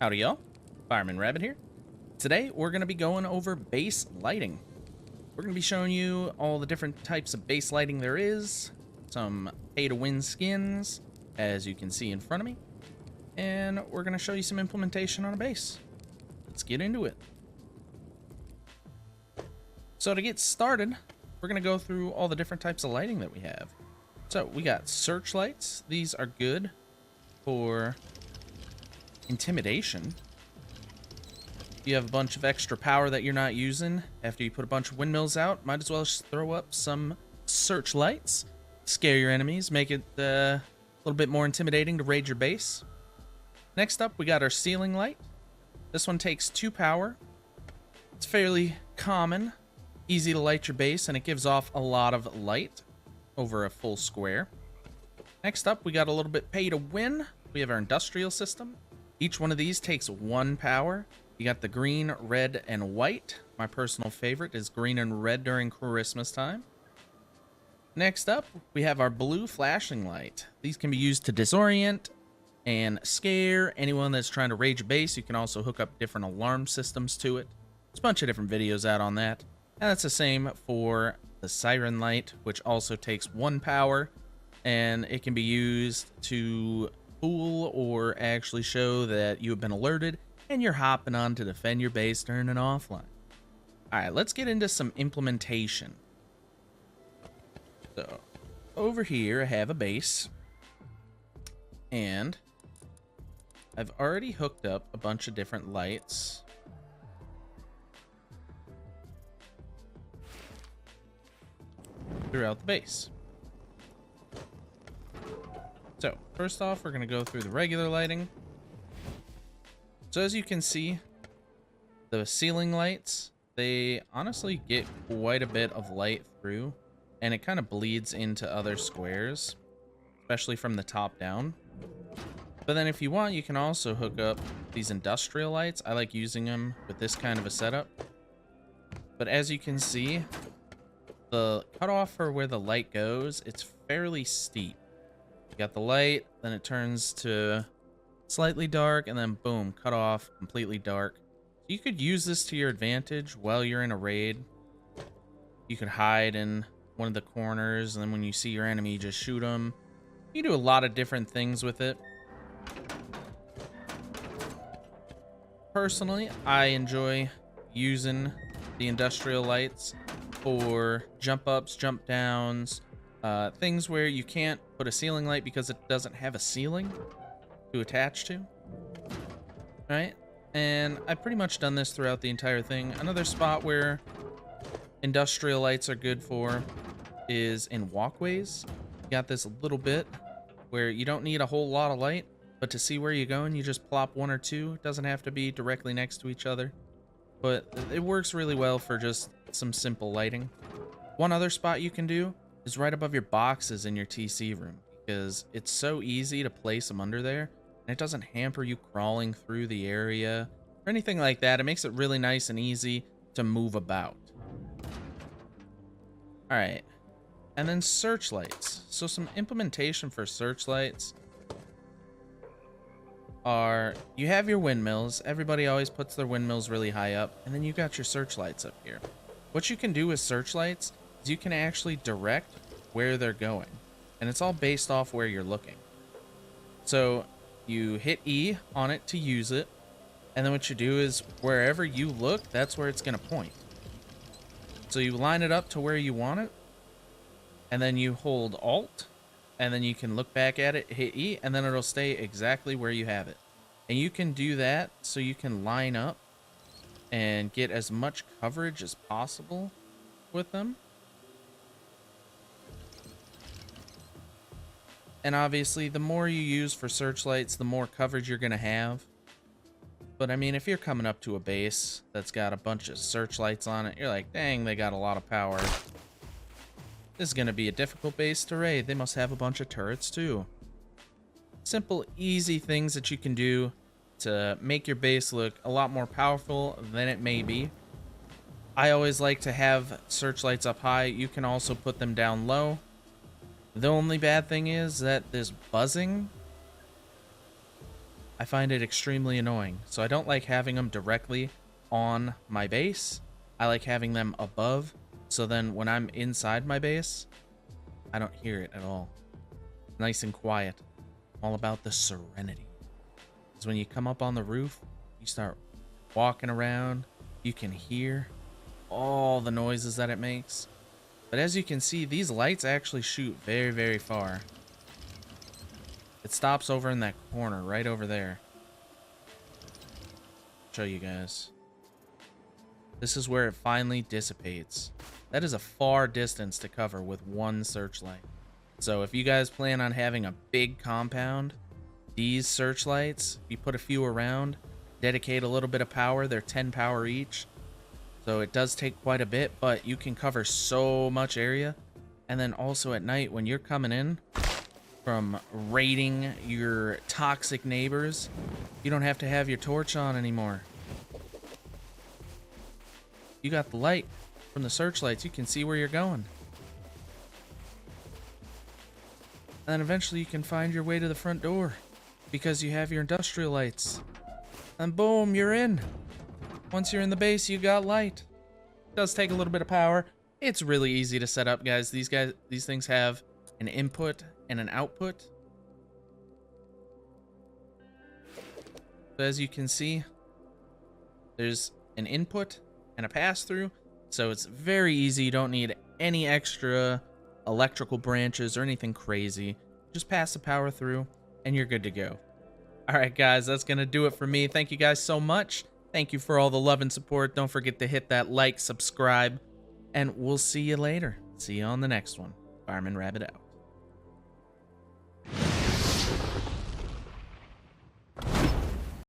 Howdy y'all, FiremanRabbit here. Today we're going to be going over base lighting. We're going to be showing you all the different types of base lighting there is, some pay-to-win skins, as you can see in front of me, and we're going to show you some implementation on a base. Let's get into it. So to get started, we're going to go through all the different types of lighting that we have. So we got searchlights. These are good for intimidation. If you have a bunch of extra power that you're not using after you put a bunch of windmills out, might as well just throw up some searchlights, scare your enemies, make it a little bit more intimidating to raid your base. Next up, we got our ceiling light. This one takes 2 power. It's fairly common, easy to light your base, and it gives off a lot of light over a full square. Next up, we got a little bit pay to win. We have our industrial system. Each one of these takes 1 power. You got the green, red, and white. My personal favorite is green and red during Christmas time. Next up, we have our blue flashing light. These can be used to disorient and scare anyone that's trying to raid your base. You can also hook up different alarm systems to it. There's a bunch of different videos out on that. And that's the same for the siren light, which also takes 1 power, and it can be used to fool or actually show that you have been alerted and you're hopping on to defend your base during an offline. Alright, let's get into some implementation. So, over here I have a base, and I've already hooked up a bunch of different lights. Throughout the base. So, first off, we're going to go through the regular lighting. So as you can see, the ceiling lights, they honestly get quite a bit of light through, and it kind of bleeds into other squares, especially from the top down. But then if you want, you can also hook up these industrial lights. I like using them with this kind of a setup. But as you can see, the cutoff for where the light goes, it's fairly steep. You got the light, then it turns to slightly dark, and then boom, cut off, completely dark. So you could use this to your advantage while you're in a raid. You could hide in one of the corners, and then when you see your enemy, you just shoot them. You can do a lot of different things with it. Personally, I enjoy using the industrial lights for jump ups, jump downs, things where you can't put a ceiling light because it doesn't have a ceiling to attach to. Right? And I've pretty much done this throughout the entire thing. Another spot where industrial lights are good for is in walkways. You got this little bit where you don't need a whole lot of light, but to see where you're going, you just plop 1 or 2. It doesn't have to be directly next to each other, but it works really well for just some simple lighting. One other spot you can do is right above your boxes in your TC room, because it's so easy to place them under there, and it doesn't hamper you crawling through the area or anything like that. It makes it really nice and easy to move about. All right, and then searchlights. So some implementation for searchlights are, you have your windmills. Everybody always puts their windmills really high up, and then you got your searchlights up here. What you can do with searchlights is you can actually direct where they're going, and it's all based off where you're looking. So you hit E on it to use it, and then what you do is wherever you look, that's where it's going to point. So you line it up to where you want it, and then you hold Alt, and then you can look back at it, hit E, and then it'll stay exactly where you have it. And you can do that so you can line up and get as much coverage as possible with them. And obviously, the more you use for searchlights, the more coverage you're going to have. But I mean, if you're coming up to a base that's got a bunch of searchlights on it, you're like, dang, they got a lot of power. This is going to be a difficult base to raid. They must have a bunch of turrets too. Simple, easy things that you can do to make your base look a lot more powerful than it may be. I always like to have searchlights up high. You can also put them down low. The only bad thing is that this buzzing I find it extremely annoying. So I don't like having them directly on my base. I like having them above, so then when I'm inside my base, I don't hear it at all. Nice and quiet. All about the serenity. Because when you come up on the roof, you start walking around, you can hear all the noises that it makes. But as you can see, these lights actually shoot very, very far. It stops over in that corner, right over there. Show you guys. This is where it finally dissipates. That is a far distance to cover with one searchlight. So if you guys plan on having a big compound, these searchlights, if you put a few around, dedicate a little bit of power, they're 10 power each. So it does take quite a bit, but you can cover so much area. And then also at night when you're coming in from raiding your toxic neighbors, you don't have to have your torch on anymore. You got the light from the searchlights, you can see where you're going. And then eventually you can find your way to the front door because you have your industrial lights. And boom, you're in. Once you're in the base, you got light. It does take a little bit of power. It's really easy to set up, guys. These things have an input and an output. So as you can see, there's an input and a pass-through. So it's very easy. You don't need any extra electrical branches or anything crazy. Just pass the power through and you're good to go. All right, guys, that's going to do it for me. Thank you guys so much. Thank you for all the love and support. Don't forget to hit that like, subscribe, and we'll see you later. See you on the next one. FiremanRabbit out.